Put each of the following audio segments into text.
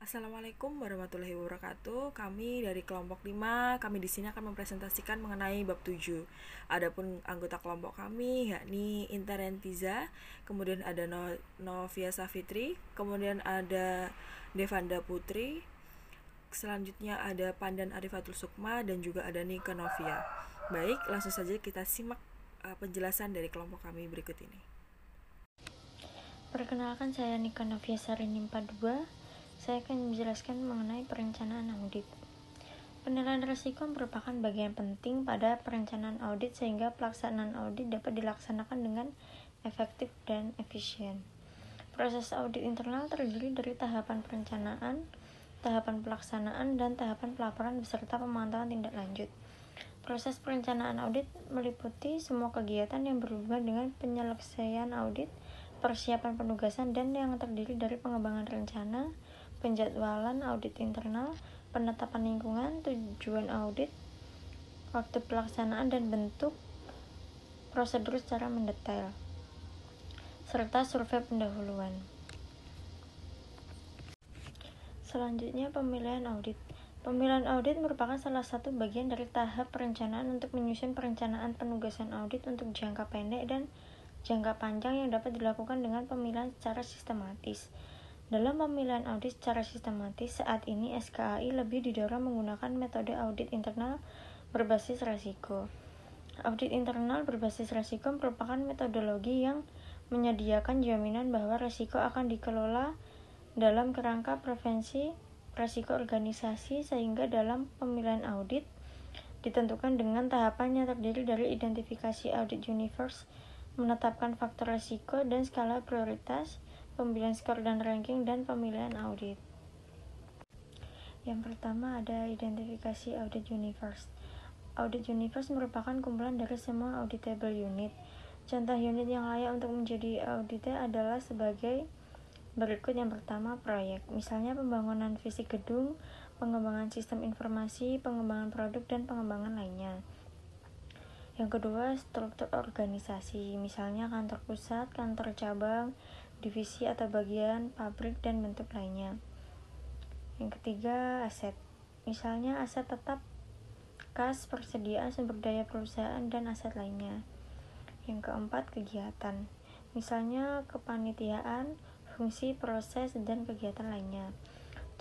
Assalamualaikum warahmatullahi wabarakatuh. Kami dari kelompok 5, kami di sini akan mempresentasikan mengenai bab 7. Adapun anggota kelompok kami yakni Interentiza, kemudian ada Novia Safitri, kemudian ada Devanda Putri, selanjutnya ada Pandan Arifatul Sukma, dan juga ada Nika Novia. Baik, langsung saja kita simak penjelasan dari kelompok kami berikut ini. Perkenalkan, saya Nika Novia Sarinimpa 2. Saya akan menjelaskan mengenai perencanaan audit. Penilaian risiko merupakan bagian penting pada perencanaan audit sehingga pelaksanaan audit dapat dilaksanakan dengan efektif dan efisien. Proses audit internal terdiri dari tahapan perencanaan, tahapan pelaksanaan, dan tahapan pelaporan beserta pemantauan tindak lanjut. Proses perencanaan audit meliputi semua kegiatan yang berhubungan dengan penyelesaian audit, persiapan penugasan, dan yang terdiri dari pengembangan rencana, penjadwalan audit internal, penetapan lingkungan, tujuan audit, waktu pelaksanaan, dan bentuk prosedur secara mendetail, serta survei pendahuluan. Selanjutnya, pemilihan audit. Pemilihan audit merupakan salah satu bagian dari tahap perencanaan untuk menyusun perencanaan penugasan audit untuk jangka pendek dan jangka panjang yang dapat dilakukan dengan pemilihan secara sistematis. Dalam pemilihan audit secara sistematis, saat ini SKAI lebih didorong menggunakan metode audit internal berbasis risiko. Audit internal berbasis risiko merupakan metodologi yang menyediakan jaminan bahwa risiko akan dikelola dalam kerangka prevensi risiko organisasi, sehingga dalam pemilihan audit ditentukan dengan tahapan yang terdiri dari identifikasi audit universe, menetapkan faktor risiko dan skala prioritas, pemilihan skor dan ranking, dan pemilihan audit. Yang pertama ada identifikasi audit universe. Audit universe merupakan kumpulan dari semua auditable unit. Contoh unit yang layak untuk menjadi auditnya adalah sebagai berikut. Yang pertama, proyek, misalnya pembangunan fisik gedung, pengembangan sistem informasi, pengembangan produk, dan pengembangan lainnya. Yang kedua, struktur organisasi, misalnya kantor pusat, kantor cabang, divisi atau bagian, pabrik, dan bentuk lainnya. Yang ketiga, aset, misalnya aset tetap, kas, persediaan sumber daya perusahaan, dan aset lainnya. Yang keempat, kegiatan, misalnya kepanitiaan, fungsi, proses, dan kegiatan lainnya.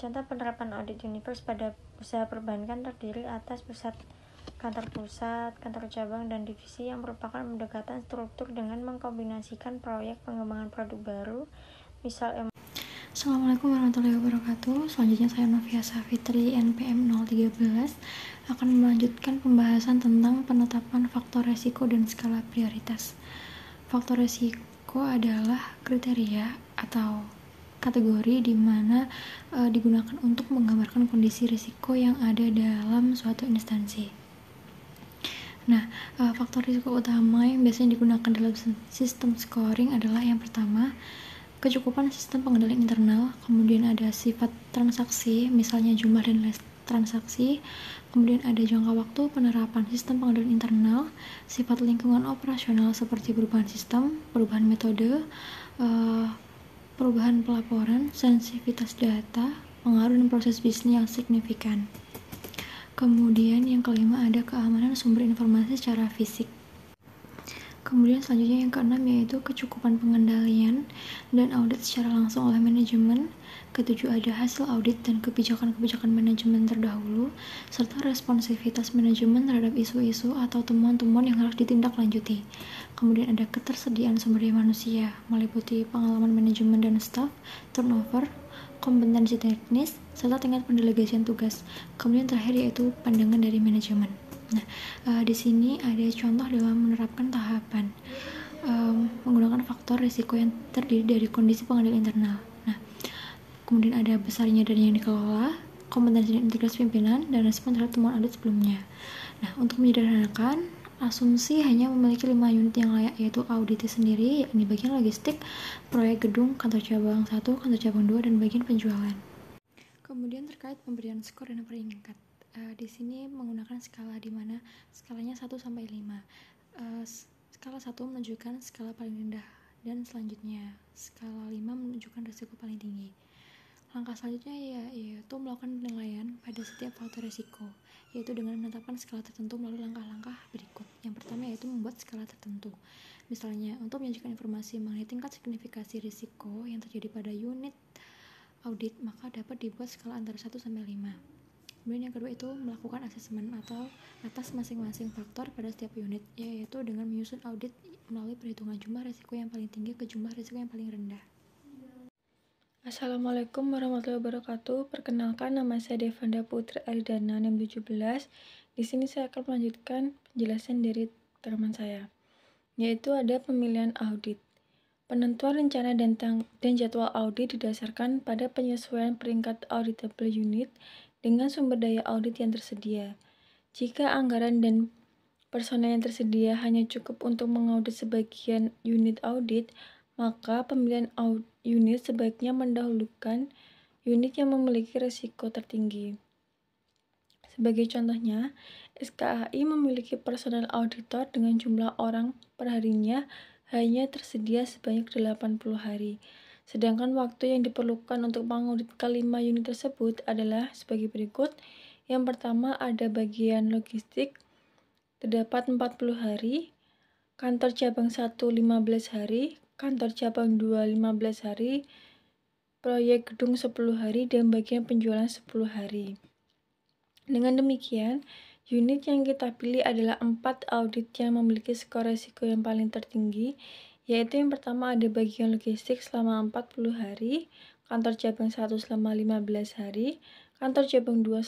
Contoh penerapan audit universe pada usaha perbankan terdiri atas kantor pusat, kantor cabang, dan divisi yang merupakan pendekatan struktur dengan mengkombinasikan proyek pengembangan produk baru, misal Assalamualaikum warahmatullahi wabarakatuh. Selanjutnya saya Novia Safitri NPM 013 akan melanjutkan pembahasan tentang penetapan faktor resiko dan skala prioritas. Faktor resiko adalah kriteria atau kategori di mana digunakan untuk menggambarkan kondisi risiko yang ada dalam suatu instansi. Nah, faktor risiko utama yang biasanya digunakan dalam sistem scoring adalah yang pertama, kecukupan sistem pengendalian internal, kemudian ada sifat transaksi, misalnya jumlah dan nilai transaksi, kemudian ada jangka waktu penerapan sistem pengendalian internal, sifat lingkungan operasional seperti perubahan sistem, perubahan metode, perubahan pelaporan, sensitivitas data, pengaruh dan proses bisnis yang signifikan. Kemudian yang kelima ada keamanan sumber informasi secara fisik. Kemudian selanjutnya yang keenam yaitu kecukupan pengendalian dan audit secara langsung oleh manajemen. Ketujuh ada hasil audit dan kebijakan-kebijakan manajemen terdahulu, serta responsivitas manajemen terhadap isu-isu atau temuan-temuan yang harus ditindaklanjuti. Kemudian ada ketersediaan sumber daya manusia, meliputi pengalaman manajemen dan staf, turnover, kompetensi teknis, serta tingkat pendelegasian tugas. Kemudian terakhir yaitu pandangan dari manajemen. Nah, di sini ada contoh dalam menerapkan tahapan menggunakan faktor risiko yang terdiri dari kondisi pengendalian internal. Nah, kemudian ada besarnya dana yang dikelola, kompetensi dan integrasi pimpinan, dan respon terhadap temuan audit sebelumnya. Nah, untuk menyederhanakan, asumsi hanya memiliki 5 unit yang layak, yaitu auditnya sendiri, yakni bagian logistik, proyek gedung, kantor cabang 1, kantor cabang 2, dan bagian penjualan. Kemudian terkait pemberian skor dan peringkat. Di sini menggunakan skala di mana skalanya 1 sampai 5. Skala 1 menunjukkan skala paling rendah dan selanjutnya skala 5 menunjukkan risiko paling tinggi. Langkah selanjutnya yaitu melakukan penilaian pada setiap faktor risiko, yaitu dengan menetapkan skala tertentu melalui langkah-langkah berikut. Yang pertama yaitu membuat skala tertentu. Misalnya, untuk menyajikan informasi mengenai tingkat signifikasi risiko yang terjadi pada unit audit, maka dapat dibuat skala antara 1 sampai 5. Kemudian yang kedua itu melakukan asesmen atau atas masing-masing faktor pada setiap unit, yaitu dengan menyusun audit melalui perhitungan jumlah risiko yang paling tinggi ke jumlah risiko yang paling rendah. Assalamualaikum warahmatullahi wabarakatuh. Perkenalkan, nama saya Devanda Putri Aridana 617. Di sini saya akan melanjutkan penjelasan dari teman saya, yaitu ada pemilihan audit. Penentuan rencana dan jadwal audit didasarkan pada penyesuaian peringkat auditable unit dengan sumber daya audit yang tersedia. Jika anggaran dan personel yang tersedia hanya cukup untuk mengaudit sebagian unit audit, maka pemilihan unit sebaiknya mendahulukan unit yang memiliki risiko tertinggi. Sebagai contohnya, SKAI memiliki personel auditor dengan jumlah orang perharinya hanya tersedia sebanyak 80 hari. Sedangkan waktu yang diperlukan untuk mengaudit kelima unit tersebut adalah sebagai berikut. Yang pertama ada bagian logistik, terdapat 40 hari, kantor cabang 1 15 hari, kantor cabang 2 15 hari, proyek gedung 10 hari, dan bagian penjualan 10 hari. Dengan demikian, unit yang kita pilih adalah 4 audit yang memiliki skor risiko yang paling tertinggi, yaitu yang pertama ada bagian logistik selama 40 hari, kantor cabang 1 selama 15 hari, kantor cabang 2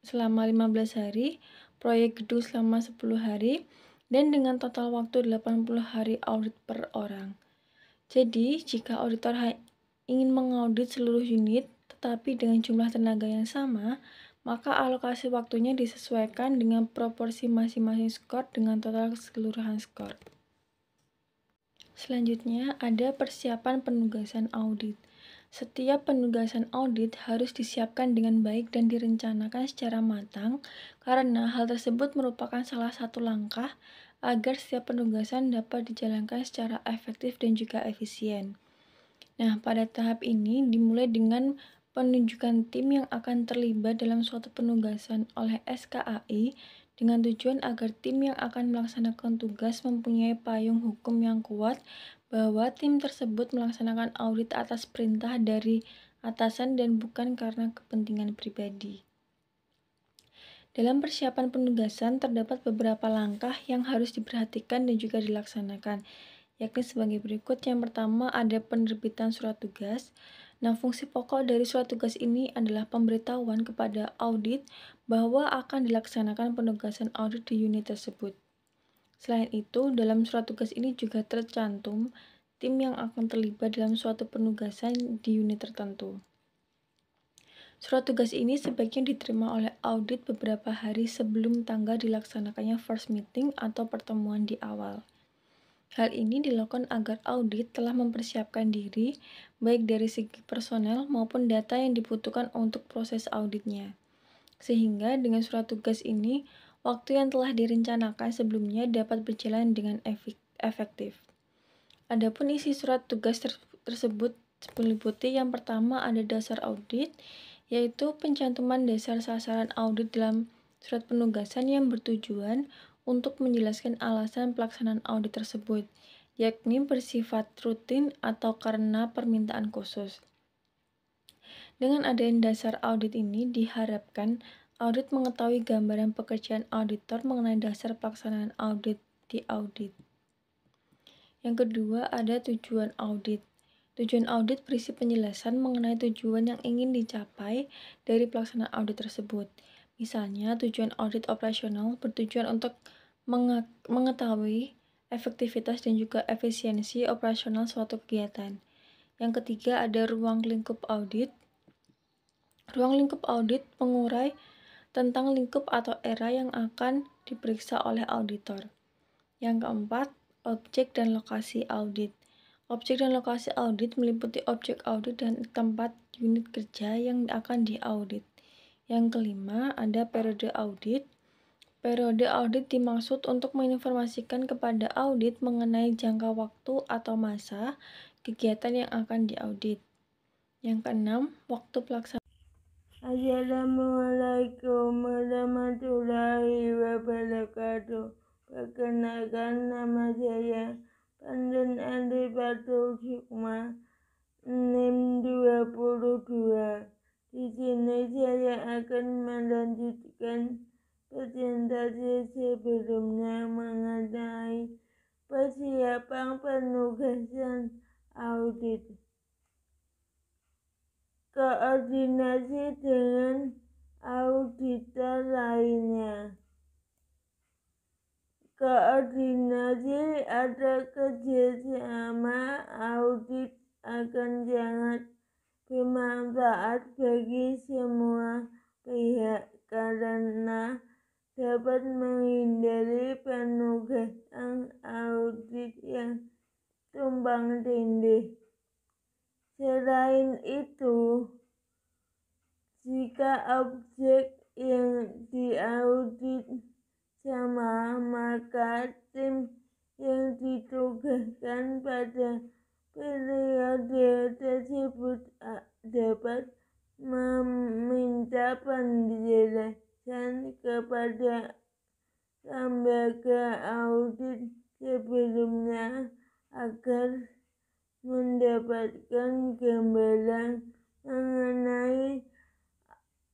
selama 15 hari, proyek gedung selama 10 hari, dan dengan total waktu 80 hari audit per orang. Jadi, jika auditor ingin mengaudit seluruh unit, tetapi dengan jumlah tenaga yang sama, maka alokasi waktunya disesuaikan dengan proporsi masing-masing skor dengan total keseluruhan skor. Selanjutnya, ada persiapan penugasan audit. Setiap penugasan audit harus disiapkan dengan baik dan direncanakan secara matang, karena hal tersebut merupakan salah satu langkah agar setiap penugasan dapat dijalankan secara efektif dan juga efisien. Nah, pada tahap ini dimulai dengan penunjukan tim yang akan terlibat dalam suatu penugasan oleh SKAI dengan tujuan agar tim yang akan melaksanakan tugas mempunyai payung hukum yang kuat bahwa tim tersebut melaksanakan audit atas perintah dari atasan dan bukan karena kepentingan pribadi. Dalam persiapan penugasan terdapat beberapa langkah yang harus diperhatikan dan juga dilaksanakan, yakni sebagai berikut. Yang pertama ada penerbitan surat tugas. Nah, fungsi pokok dari surat tugas ini adalah pemberitahuan kepada audit bahwa akan dilaksanakan penugasan audit di unit tersebut. Selain itu, dalam surat tugas ini juga tercantum tim yang akan terlibat dalam suatu penugasan di unit tertentu. Surat tugas ini sebaiknya diterima oleh audit beberapa hari sebelum tanggal dilaksanakannya first meeting atau pertemuan di awal. Hal ini dilakukan agar audit telah mempersiapkan diri, baik dari segi personel maupun data yang dibutuhkan untuk proses auditnya. Sehingga dengan surat tugas ini, waktu yang telah direncanakan sebelumnya dapat berjalan dengan efektif. Adapun isi surat tugas tersebut meliputi yang pertama ada dasar audit, yaitu pencantuman dasar sasaran audit dalam surat penugasan yang bertujuan untuk menjelaskan alasan pelaksanaan audit tersebut, yakni bersifat rutin atau karena permintaan khusus. Dengan adanya dasar audit ini, diharapkan audit mengetahui gambaran pekerjaan auditor mengenai dasar pelaksanaan audit di audit. Yang kedua, ada tujuan audit. Tujuan audit berisi penjelasan mengenai tujuan yang ingin dicapai dari pelaksanaan audit tersebut. Misalnya, tujuan audit operasional bertujuan untuk mengetahui efektivitas dan juga efisiensi operasional suatu kegiatan. Yang ketiga, ada ruang lingkup audit. Ruang lingkup audit mengurai tentang lingkup atau era yang akan diperiksa oleh auditor. Yang keempat, objek dan lokasi audit. Objek dan lokasi audit meliputi objek audit dan tempat unit kerja yang akan diaudit. Yang kelima, ada periode audit. Periode audit dimaksud untuk menginformasikan kepada audit mengenai jangka waktu atau masa kegiatan yang akan diaudit. Yang keenam, waktu pelaksanaan. Assalamualaikum warahmatullahi wabarakatuh. Perkenalkan, nama saya Pandan Andi Batul Hikmah, NIM 22. Di sini saya akan melanjutkan presentasi sebelumnya mengenai persiapan penugasan audit. Koordinasi dengan auditor lainnya. Koordinasi atau kerjasama audit akan sangat bermanfaat bagi semua pihak karena dapat menghindari penugasan audit yang tumpang tindih. Selain itu, jika objek yang diaudit sama, maka tim yang ditugaskan pada periode tersebut dapat meminta penjelasan kepada lembaga audit sebelumnya agar mendapatkan gambaran mengenai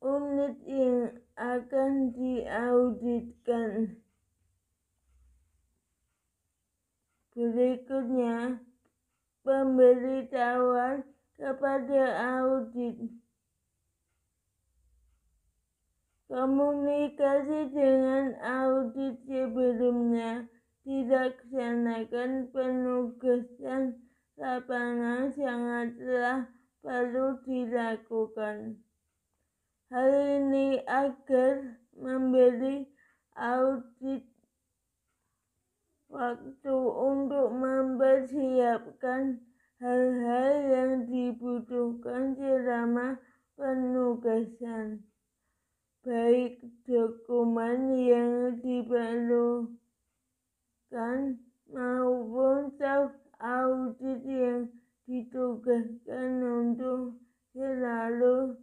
unit yang akan diauditkan. Berikutnya, pemberitahuan kepada audit. Komunikasi dengan audit sebelumnya dilaksanakan penugasan lapangan sangatlah perlu dilakukan. Hal ini agar memberi audit waktu untuk mempersiapkan hal-hal yang dibutuhkan selama penugasan, baik dokumen yang diperlukan maupun staf audit yang ditugaskan untuk selalu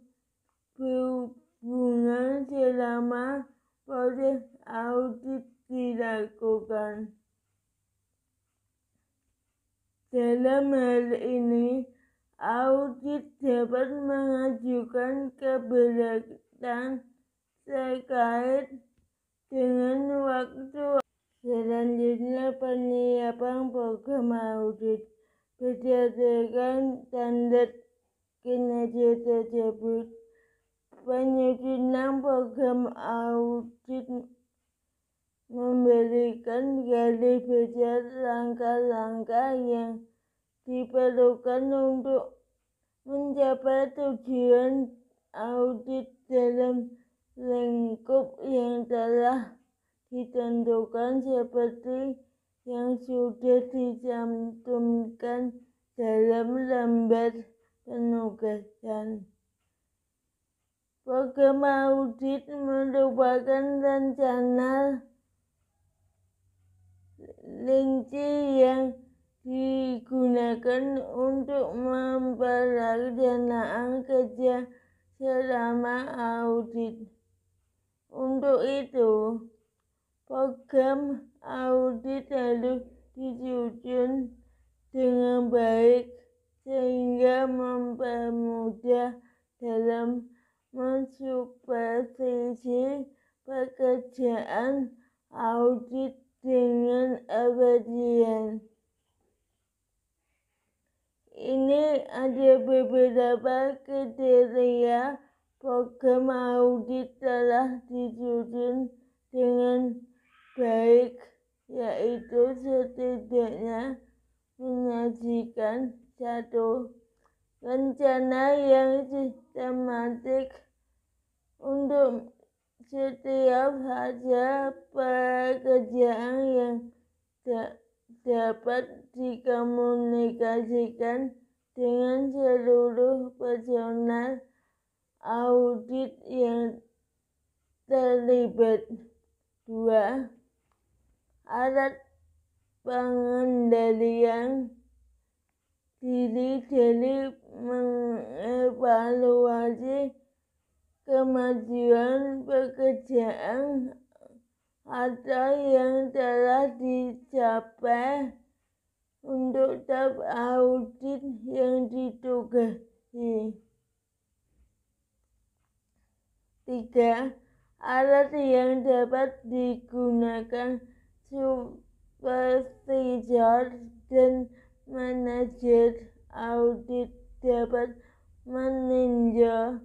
berhubungan selama proses audit dilakukan. Dalam hal ini, audit dapat mengajukan keberatan terkait dengan waktu. Selanjutnya, penyiapan program audit berdasarkan standar kinerja tersebut. Penyusunan program audit memberikan garis besar langkah-langkah yang diperlukan untuk mencapai tujuan audit dalam lingkup yang telah ditentukan seperti yang sudah dicantumkan dalam lembar penugasan. Program audit merupakan rencana rinci yang digunakan untuk memperaksanaan kerja selama audit. Untuk itu, program audit harus disusun dengan baik sehingga mempermudah dalam mensupervisi pekerjaan audit dengan efisien. Ini ada beberapa kriteria program audit telah disusun dengan baik, yaitu setidaknya menyajikan satu rencana yang sistematik untuk setiap hasil pekerjaan yang dapat dikomunikasikan dengan seluruh personel audit yang terlibat. 2. Alat pengendalian diri dari mengevaluasi kemajuan pekerjaan atau yang telah dicapai untuk tahap audit yang ditugasi. 3. Alat yang dapat digunakan supervisor dan manajer audit dapat meninjau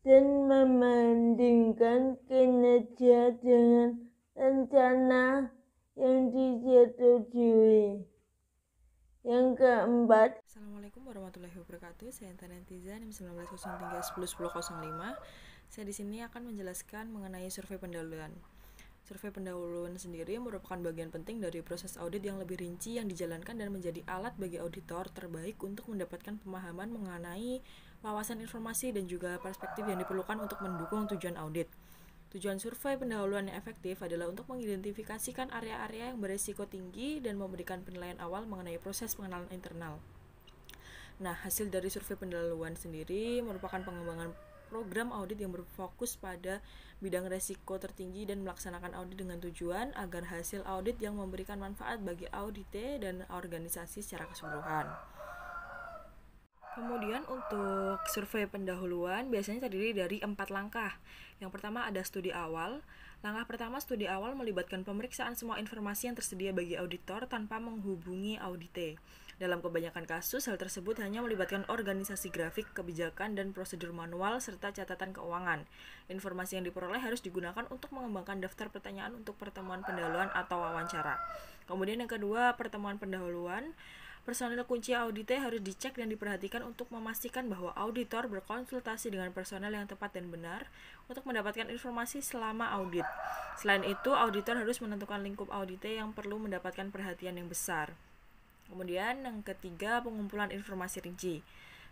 dan membandingkan kinerja dengan rencana yang disetujui. Yang keempat, Assalamualaikum warahmatullahi wabarakatuh. Saya Intanetiza NIM 1903101005. Saya di sini akan menjelaskan mengenai survei pendahuluan. Survei pendahuluan sendiri merupakan bagian penting dari proses audit yang lebih rinci yang dijalankan dan menjadi alat bagi auditor terbaik untuk mendapatkan pemahaman mengenai wawasan informasi dan juga perspektif yang diperlukan untuk mendukung tujuan audit. Tujuan survei pendahuluan yang efektif adalah untuk mengidentifikasikan area-area yang berisiko tinggi dan memberikan penilaian awal mengenai proses pengenalan internal. Nah, hasil dari survei pendahuluan sendiri merupakan pengembangan program audit yang berfokus pada bidang resiko tertinggi dan melaksanakan audit dengan tujuan agar hasil audit yang memberikan manfaat bagi audite dan organisasi secara keseluruhan. Kemudian untuk survei pendahuluan biasanya terdiri dari 4 langkah. Yang pertama ada studi awal. Langkah pertama, studi awal melibatkan pemeriksaan semua informasi yang tersedia bagi auditor tanpa menghubungi audite. Dalam kebanyakan kasus, hal tersebut hanya melibatkan organisasi grafik, kebijakan, dan prosedur manual, serta catatan keuangan. Informasi yang diperoleh harus digunakan untuk mengembangkan daftar pertanyaan untuk pertemuan pendahuluan atau wawancara. Kemudian yang kedua, pertemuan pendahuluan. Personel kunci audite harus dicek dan diperhatikan untuk memastikan bahwa auditor berkonsultasi dengan personel yang tepat dan benar untuk mendapatkan informasi selama audit. Selain itu, auditor harus menentukan lingkup audite yang perlu mendapatkan perhatian yang besar. Kemudian yang ketiga, pengumpulan informasi rinci.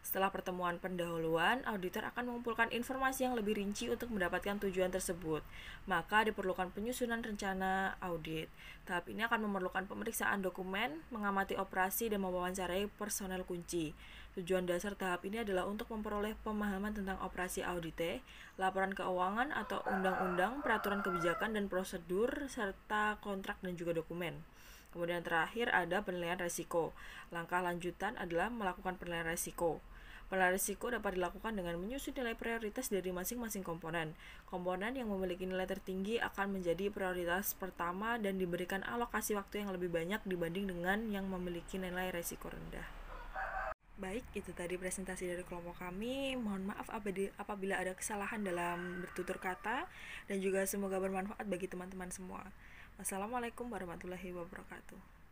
Setelah pertemuan pendahuluan, auditor akan mengumpulkan informasi yang lebih rinci untuk mendapatkan tujuan tersebut. Maka diperlukan penyusunan rencana audit. Tahap ini akan memerlukan pemeriksaan dokumen, mengamati operasi, dan mewawancarai personel kunci. Tujuan dasar tahap ini adalah untuk memperoleh pemahaman tentang operasi audite, laporan keuangan atau undang-undang, peraturan kebijakan dan prosedur, serta kontrak dan juga dokumen. Kemudian terakhir ada penilaian resiko. Langkah lanjutan adalah melakukan penilaian resiko. Penilaian risiko dapat dilakukan dengan menyusun nilai prioritas dari masing-masing komponen. Komponen yang memiliki nilai tertinggi akan menjadi prioritas pertama dan diberikan alokasi waktu yang lebih banyak dibanding dengan yang memiliki nilai risiko rendah. Baik, itu tadi presentasi dari kelompok kami. Mohon maaf apabila ada kesalahan dalam bertutur kata dan juga semoga bermanfaat bagi teman-teman semua. Wassalamualaikum warahmatullahi wabarakatuh.